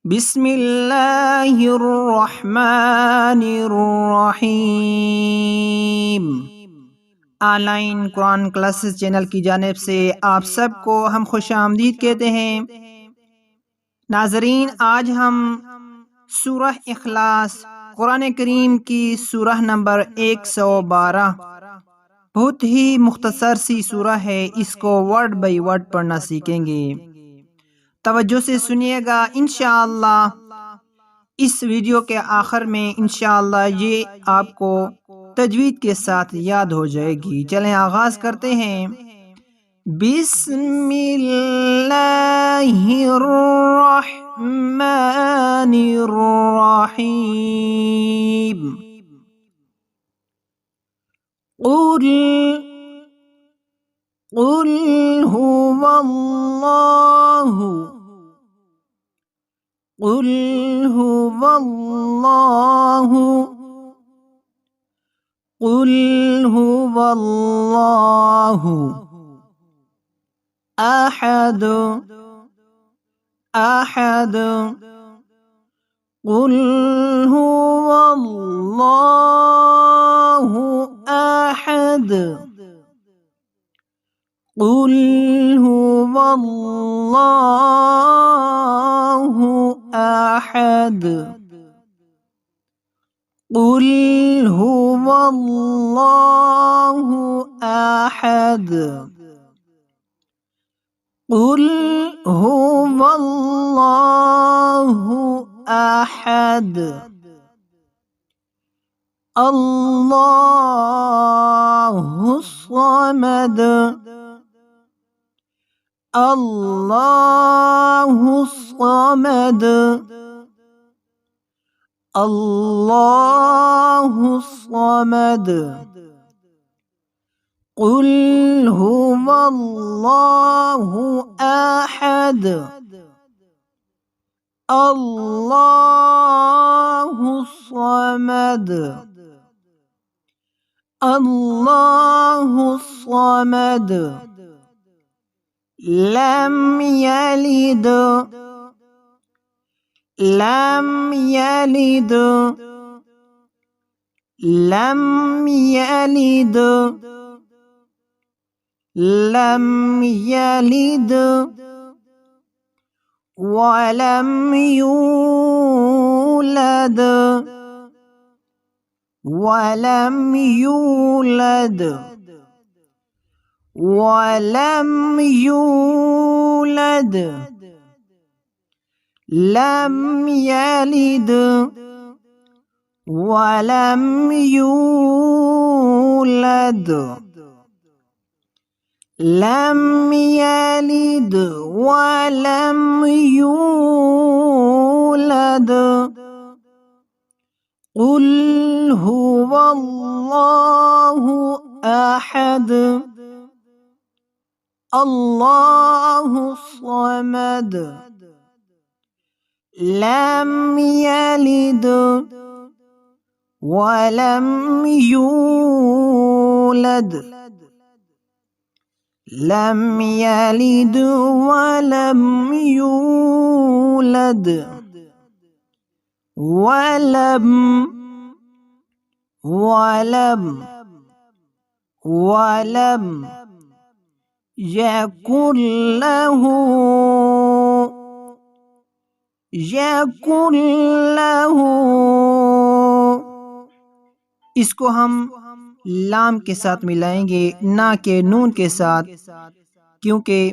बिस्मिल्लाहिर्रहमानिर्रहीम। Online Quran classes channel की जानिब से आप सबको हम खुश आमदीद कहते हैं। नाजरीन, आज हम सूरह इखलास कुरान करीम की सूरह नंबर 112 बहुत ही मुख्तसर सी सूरह है, इसको वर्ड बाई वर्ड पढ़ना सीखेंगे। तवज्जो से सुनिएगा, इंशाअल्लाह इस वीडियो के आखिर में इंशाअल्लाह ये आपको तजवीद के साथ याद हो जाएगी। चलें आगाज करते हैं। बिस्मिल्लाहिर्रहमानिर्रहीम। कुल हुवल्लाहु कुल हुवल्लाहु कुल हुवल्लाहु अहद अहद कुल हुवल्लाहु अहद कुल हुवल्लाहु अहद कुल हुवल्लाहु अहद कुल हुवल्लाहु अहद अल्लाहुस समद अल्लाहुस समद अल्लाहुस समद कुल हुवल्लाहु अहद अल्लाहुस समद अल्लाहुस समद लम यलिद लम यलिद लम यलिद लम यलिद वलम यूलद वलम यूलद वलम यूलद लम यलिद वलम यूलद लम यलिद वलम यूलद कुल हुवल्लाहु अहद अल्लाहुस समद लम यलिद वलम यूलद लम यलिद वलम यूलद वलम वलम वलम यकुन लहू यकुन लहू। इसको हम लाम के साथ मिलाएंगे, ना के नून के साथ, क्योंकि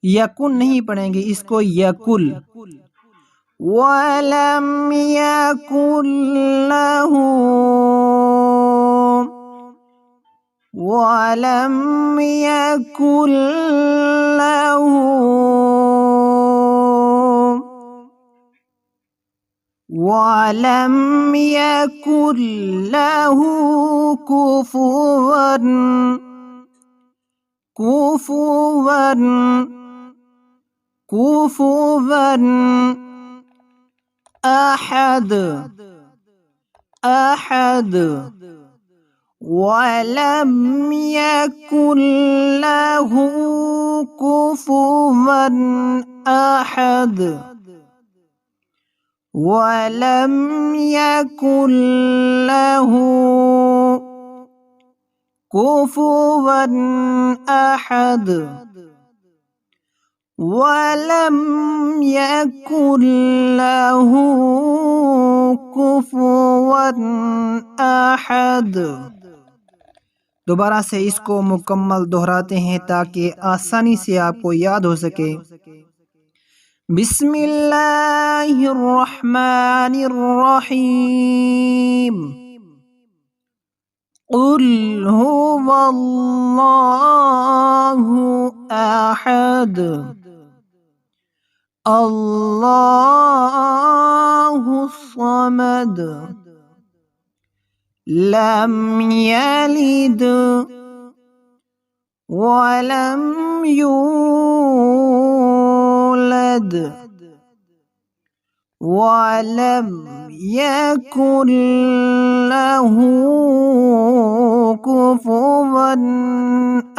यकुन नहीं पढ़ेंगे, इसको यकुल। वलम यकुन लहू वलम यकुन लहू वलम यकुन लहू कुफुवन कुफुवन कुफुवन अहद अहद वलम यकुन लहू कुफुवन अहद वलम यकुन लहू कुफुवन अहद वलम यकुन लहू कुफुवन अहद। दोबारा से इसको मुकम्मल दोहराते हैं ताकि आसानी से आपको याद हो सके। बिस्मिल्लाहिर्रहमानिर्रहीम। कुल हुवल्लाहु अहद अल्लाहुस समद लम यलिद वलम यूलद वलम यकुन लहू कुफुवन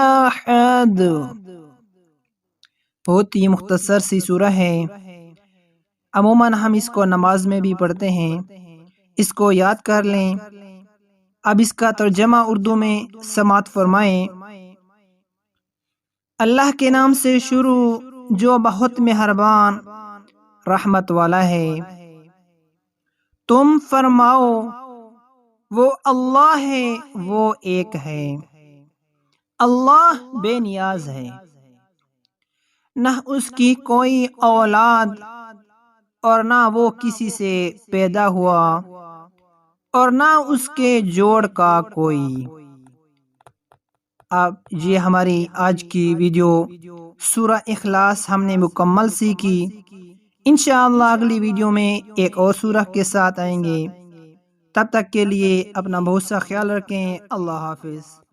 अहद। बहुत ही मुख्तसर सी सूरह है। अमूमन हम इसको नमाज में भी पढ़ते हैं। इसको याद कर लें। अब इसका तर्जमा उर्दू में समात फरमाएं। अल्लाह के नाम से शुरू जो बहुत मेहरबान रहमत वाला है। तुम फरमाओ वो अल्लाह है, वो एक है। अल्लाह बेनियाज है, न उसकी कोई औलाद और ना वो किसी से पैदा हुआ और ना उसके जोड़ का कोई। अब ये हमारी आज की वीडियो सूरह इखलास हमने मुकम्मल सीखी। इंशाअल्लाह अगली वीडियो में एक और सूरह के साथ आएंगे। तब तक के लिए अपना बहुत सा ख्याल रखें। अल्लाह हाफिज़।